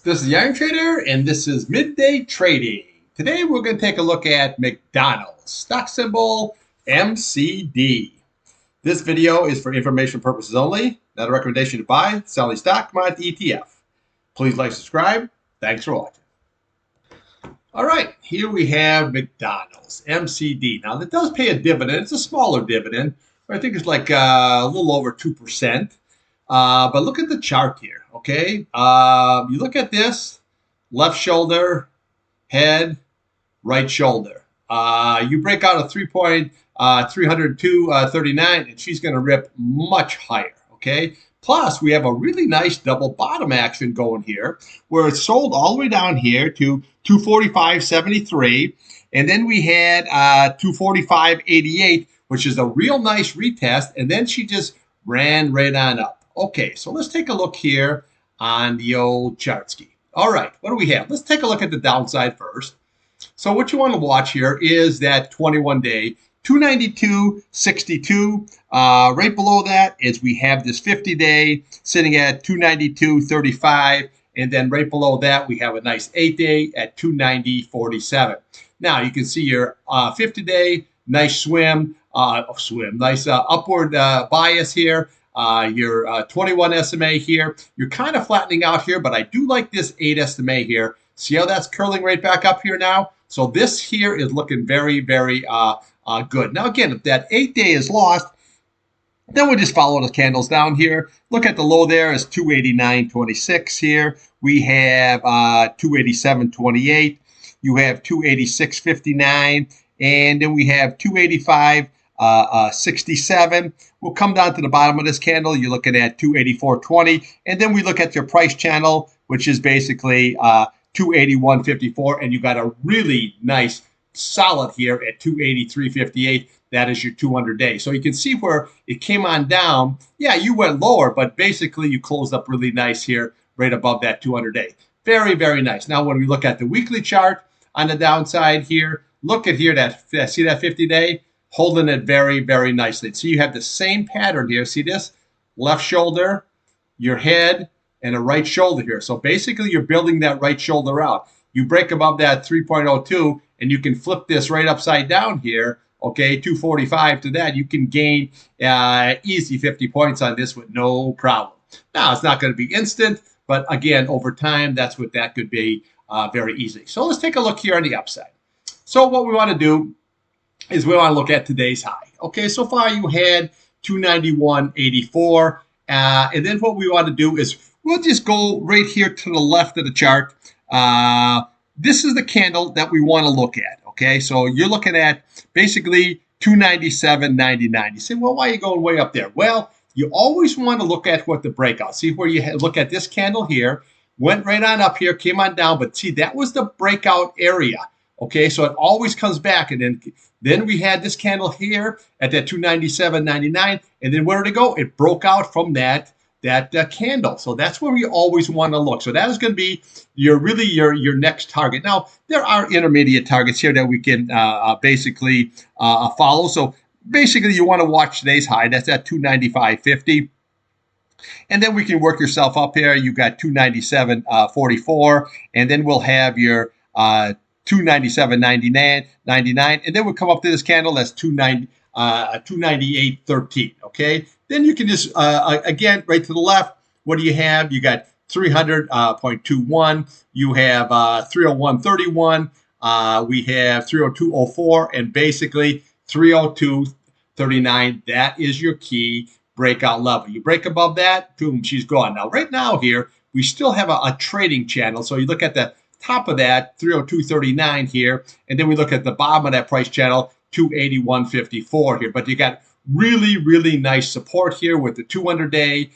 This is the Iron Trader, and this is Midday Trading. Today we're going to take a look at McDonald's, stock symbol MCD. This video is for information purposes only, not a recommendation to buy, sell any stock, commodity, ETF. Please like, subscribe. Thanks for watching. All right, here we have McDonald's, MCD. Now, that does pay a dividend. It's a smaller dividend. I think it's like a little over 2%. But look at the chart here, okay? You look at this, left shoulder, head, right shoulder. You break out a 3.302.39, and she's going to rip much higher, okay? Plus, we have a really nice double bottom action going here, where it's sold all the way down here to 245.73, and then we had 245.88, which is a real nice retest, and then she just ran right on up. Okay, so let's take a look here on the old chart ski. All right, what do we have? Let's take a look at the downside first. So what you want to watch here is that 21-day, 292.62. Right below that is we have this 50-day sitting at 292.35. And then right below that, we have a nice 8-day at 290.47. Now, you can see your 50-day, nice swim, nice upward bias here. Your 21 SMA here, you're kind of flattening out here, but I do like this 8 SMA here. See how that's curling right back up here now? So this here is looking very, very good. Now, again, if that 8-day is lost, then we just follow the candles down here. Look at the low there is 289.26 here. We have 287.28. You have 286.59. And then we have 285.67. We'll come down to the bottom of this candle. You're looking at 284.20. And then we look at your price channel, which is basically 281.54. And you got a really nice solid here at 283.58. That is your 200-day. So you can see where it came on down. Yeah, you went lower, but basically you closed up really nice here right above that 200-day. Very, very nice. Now, when we look at the weekly chart on the downside here, look at here, see that 50-day? Holding it very, very nicely. So you have the same pattern here. See this? Left shoulder, your head, and a right shoulder here. So basically, you're building that right shoulder out. You break above that 3.02, and you can flip this right upside down here. Okay, 245 to that. You can gain easy 50 points on this with no problem. Now, it's not going to be instant, but again, over time, that's what that could be very easy. So let's take a look here on the upside. So what we want to do is we want to look at today's high. Okay, so far you had 291.84. And then what we want to do is we'll just go right here to the left of the chart. This is the candle that we want to look at. Okay, so you're looking at basically 297.99. You say, well, why are you going way up there? Well, you always want to look at what the breakout. See where you look at this candle here, went right on up here, came on down, but see, that was the breakout area. Okay, so it always comes back, and then we had this candle here at that 297.99, and then where did it go? It broke out from that candle. So that's where we always want to look. So that is going to be your next target. Now, there are intermediate targets here that we can basically follow. So basically, you want to watch today's high. That's at 295.50. And then we can work yourself up here. You got 297.44, and then we'll have your 297.99, and then we'll come up to this candle that's 298.13. Okay, then you can just again right to the left. What do you have? You got 300.21. You have 301.31. We have 302.04, and basically 302.39. That is your key breakout level. You break above that, boom, she's gone. Now, right now here, we still have a trading channel. So you look at the top of that, 302.39 here, and then we look at the bottom of that price channel, 281.54 here. But you got really, really nice support here with the 200-day,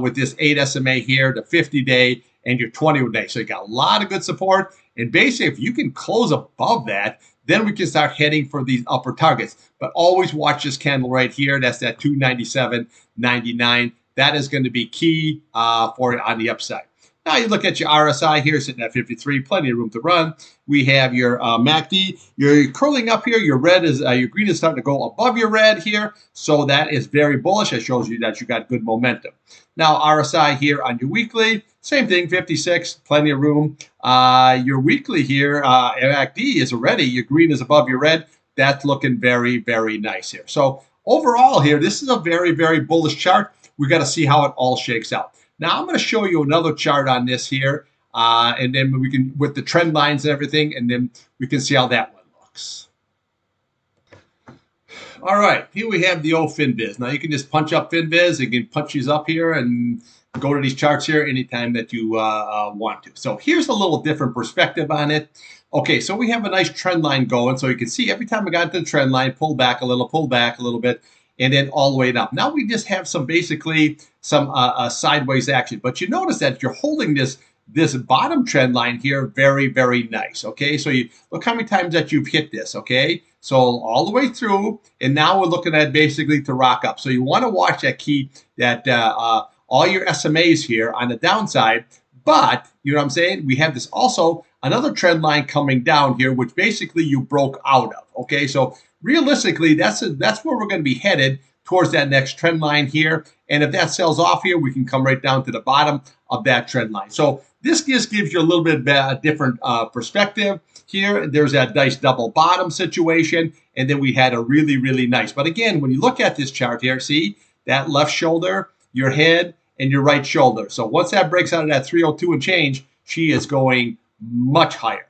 with this 8 SMA here, the 50-day, and your 21-day. So you got a lot of good support. And basically, if you can close above that, then we can start heading for these upper targets. But always watch this candle right here. That's that 297.99. That is going to be key for it on the upside. Now you look at your RSI here, sitting at 53, plenty of room to run. We have your MACD. You're curling up here. Your red is your green is starting to go above your red here, so that is very bullish. It shows you that you got good momentum. Now RSI here on your weekly, same thing, 56, plenty of room. Your weekly here, MACD is already your green is above your red. That's looking very, very nice here. So overall here, this is a very, very bullish chart. We got to see how it all shakes out. Now I'm going to show you another chart on this here, and then we can, with the trend lines and everything, and then we can see how that one looks. All right, here we have the old FinViz. Now you can just punch up FinViz. You can punch these up here and go to these charts here anytime that you want to. So here's a little different perspective on it. Okay, so we have a nice trend line going. So you can see every time I got to the trend line, pull back a little bit, and then all the way up. Now we just have some basically some sideways action. But you notice that you're holding this bottom trend line here very, very nice. Okay, so you look how many times that you've hit this. Okay, so all the way through, and now we're looking at basically to rock up. So you want to watch that key, that all your SMAs here on the downside. But you know what I'm saying? We have this also another trend line coming down here, which basically you broke out of. Okay, so realistically, that's where we're going to be headed, towards that next trend line here. And if that sells off here, we can come right down to the bottom of that trend line. So this just gives you a little bit of a different perspective here. There's that nice double bottom situation, and then we had a really, really nice. But again, when you look at this chart here, see that left shoulder, your head, and your right shoulder. So once that breaks out of that 302 and change, she is going much higher.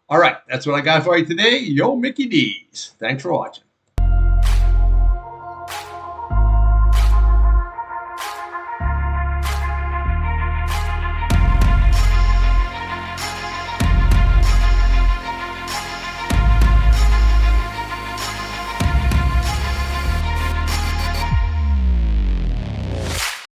All right, that's what I got for you today. Yo, Mickey D's. Thanks for watching.